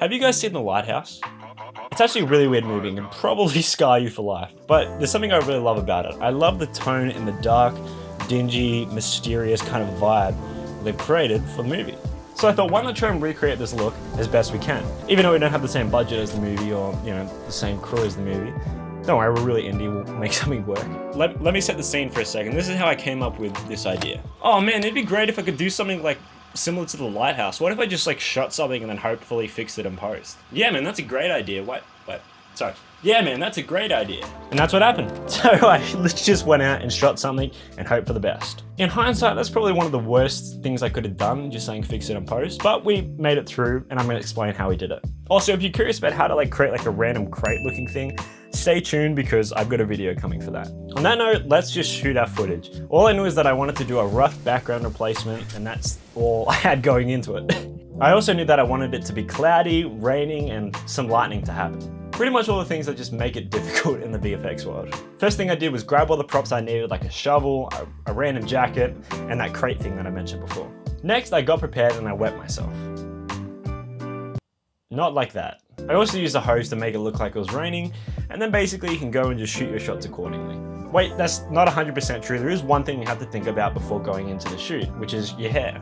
Have you guys seen The Lighthouse? It's actually a really weird movie and can probably scar you for life, but there's something I really love about it. I love the tone and the dark, dingy, mysterious kind of vibe they've created for the movie. So I thought, why not try and recreate this look as best we can? Even though we don't have the same budget as the movie or, the same crew as the movie. Don't worry, we're really indie, we'll make something work. Let me set the scene for a second. This is how I came up with this idea. Oh man, it'd be great if I could do something like similar to The Lighthouse. What if I just shot something and then hopefully fixed it in post? Yeah man, that's a great idea. Sorry. Yeah man, that's a great idea. And that's what happened. So I just went out and shot something and hoped for the best. In hindsight, that's probably one of the worst things I could have done, just saying fix it in post, but we made it through and I'm gonna explain how we did it. Also, if you're curious about how to create a random crate looking thing, stay tuned because I've got a video coming for that. On that note, let's just shoot our footage. All I knew is that I wanted to do a rough background replacement and that's all I had going into it. I also knew that I wanted it to be cloudy, raining, and some lightning to happen. Pretty much all the things that just make it difficult in the VFX world. First thing I did was grab all the props I needed, like a shovel, a random jacket, and that crate thing that I mentioned before. Next, I got prepared and I wet myself. Not like that. I also used a hose to make it look like it was raining, and then basically you can go and just shoot your shots accordingly. Wait, that's not 100% true. There is one thing you have to think about before going into the shoot, which is your hair.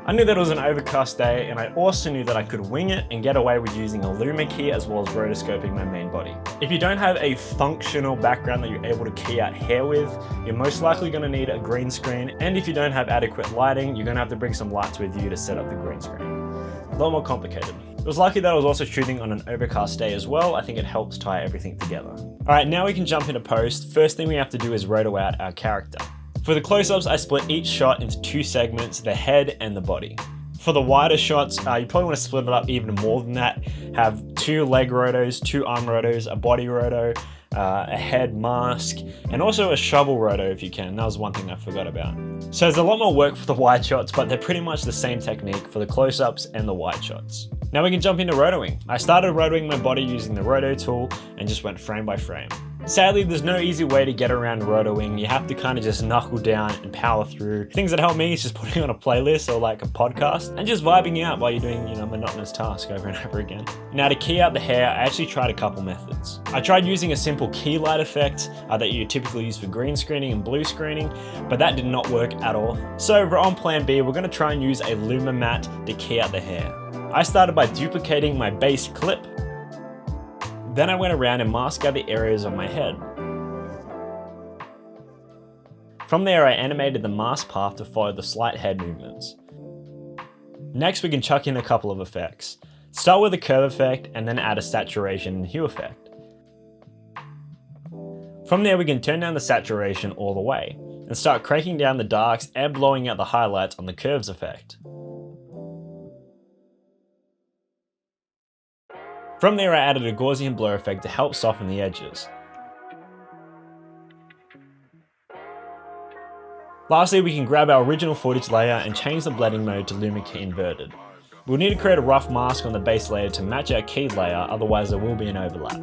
I knew that it was an overcast day, and I also knew that I could wing it and get away with using a luma key as well as rotoscoping my main body. If you don't have a functional background that you're able to key out hair with, you're most likely going to need a green screen, and if you don't have adequate lighting, you're going to have to bring some lights with you to set up the green screen. A lot more complicated. It was lucky that I was also shooting on an overcast day as well. I think it helps tie everything together. Alright, now we can jump into post. First thing we have to do is roto out our character. For the close-ups, I split each shot into two segments, the head and the body. For the wider shots, you probably want to split it up even more than that. Have 2 leg rotos, 2 arm rotos, a body roto, a head mask, and also a shovel roto if you can. That was one thing I forgot about. So there's a lot more work for the wide shots, but they're pretty much the same technique for the close-ups and the wide shots. Now we can jump into rotoing. I started rotoing my body using the roto tool and just went frame by frame. Sadly, there's no easy way to get around rotoing. You have to kind of just knuckle down and power through. Things that help me is just putting on a playlist or a podcast and just vibing out while you're doing, a monotonous task over and over again. Now to key out the hair, I actually tried a couple methods. I tried using a simple key light effect that you typically use for green screening and blue screening, but that did not work at all. So we're on plan B, we're gonna try and use a luma mat to key out the hair. I started by duplicating my base clip. Then I went around and masked out the areas of my head. From there, I animated the mask path to follow the slight head movements. Next, we can chuck in a couple of effects. Start with a curve effect and then add a saturation and hue effect. From there, we can turn down the saturation all the way and start cranking down the darks and blowing out the highlights on the curves effect. From there, I added a Gaussian blur effect to help soften the edges. Lastly, we can grab our original footage layer and change the blending mode to luma key inverted. We'll need to create a rough mask on the base layer to match our keyed layer, otherwise there will be an overlap.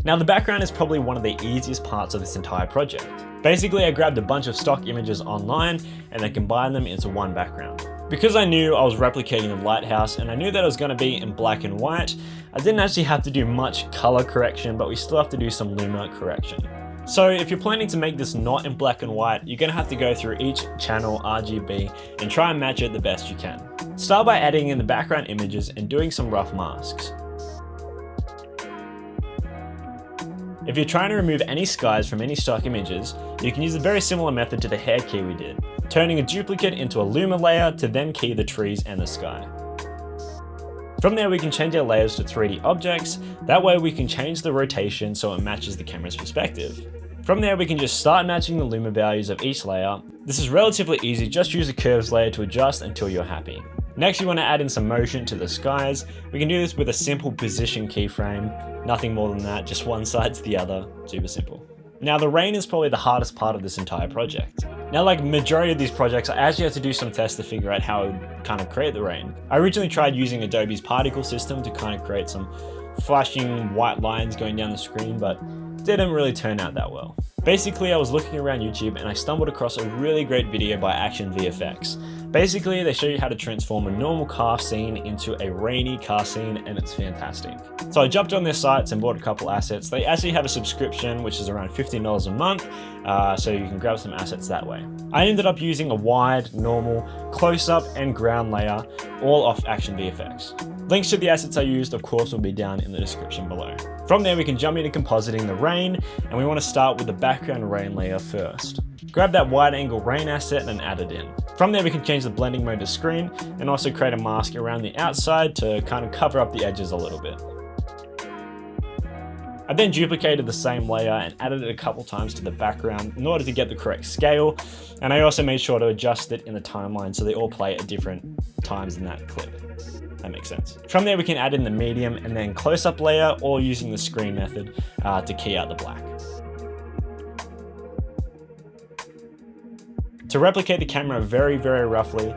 Now the background is probably one of the easiest parts of this entire project. Basically, I grabbed a bunch of stock images online and then combined them into one background. Because I knew I was replicating the Lighthouse and I knew that it was going to be in black and white, I didn't actually have to do much color correction, but we still have to do some luma correction. So if you're planning to make this not in black and white, you're going to have to go through each channel RGB and try and match it the best you can. Start by adding in the background images and doing some rough masks. If you're trying to remove any skies from any stock images, you can use a very similar method to the hair key we did, turning a duplicate into a luma layer to then key the trees and the sky. From there we can change our layers to 3D objects, that way we can change the rotation so it matches the camera's perspective. From there we can just start matching the luma values of each layer. This is relatively easy, just use a curves layer to adjust until you're happy. Next you want to add in some motion to the skies. We can do this with a simple position keyframe, nothing more than that, just one side to the other, super simple. Now the rain is probably the hardest part of this entire project. Now like majority of these projects, I actually had to do some tests to figure out how I would kind of create the rain. I originally tried using Adobe's particle system to kind of create some flashing white lines going down the screen, but didn't really turn out that well. Basically, I was looking around YouTube and I stumbled across a really great video by Action VFX. Basically, they show you how to transform a normal car scene into a rainy car scene, and it's fantastic. So I jumped on their sites and bought a couple assets. They actually have a subscription, which is around $15 a month, so you can grab some assets that way. I ended up using a wide, normal, close-up, and ground layer, all off Action VFX. Links to the assets I used, of course, will be down in the description below. From there, we can jump into compositing the rain, and we want to start with the background rain layer first. Grab that wide angle rain asset and add it in. From there, we can change the blending mode to screen and also create a mask around the outside to kind of cover up the edges a little bit. I then duplicated the same layer and added it a couple times to the background in order to get the correct scale, and I also made sure to adjust it in the timeline so they all play at different times in that clip. That makes sense. From there, we can add in the medium and then close-up layer, or using the screen method to key out the black. To replicate the camera very, very roughly,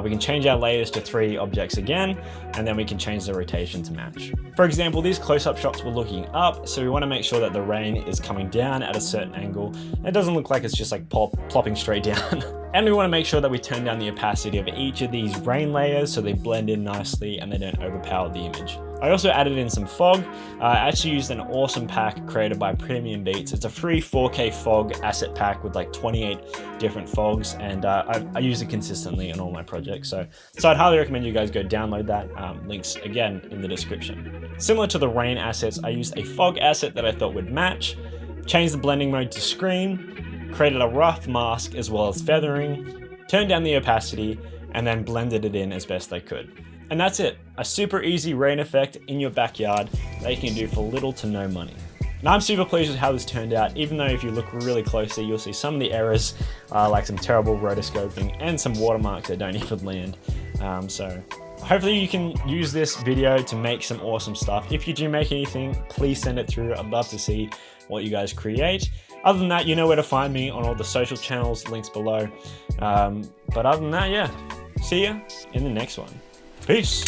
we can change our layers to 3 objects again, and then we can change the rotation to match. For example, these close-up shots were looking up, so we want to make sure that the rain is coming down at a certain angle. It doesn't look like it's just like plopping straight down. And we want to make sure that we turn down the opacity of each of these rain layers so they blend in nicely and they don't overpower the image. I also added in some fog. I actually used an awesome pack created by Premium Beats. It's a free 4K fog asset pack with like 28 different fogs, and I use it consistently in all my projects. So I'd highly recommend you guys go download that. Links again in the description. Similar to the rain assets, I used a fog asset that I thought would match, changed the blending mode to screen, created a rough mask as well as feathering, turned down the opacity, and then blended it in as best I could. And that's it, a super easy rain effect in your backyard that you can do for little to no money. And I'm super pleased with how this turned out, even though if you look really closely, you'll see some of the errors, like some terrible rotoscoping and some watermarks that don't even land. So hopefully you can use this video to make some awesome stuff. If you do make anything, please send it through. I'd love to see what you guys create. Other than that, you know where to find me on all the social channels, links below. But other than that, yeah, see ya in the next one. Peace.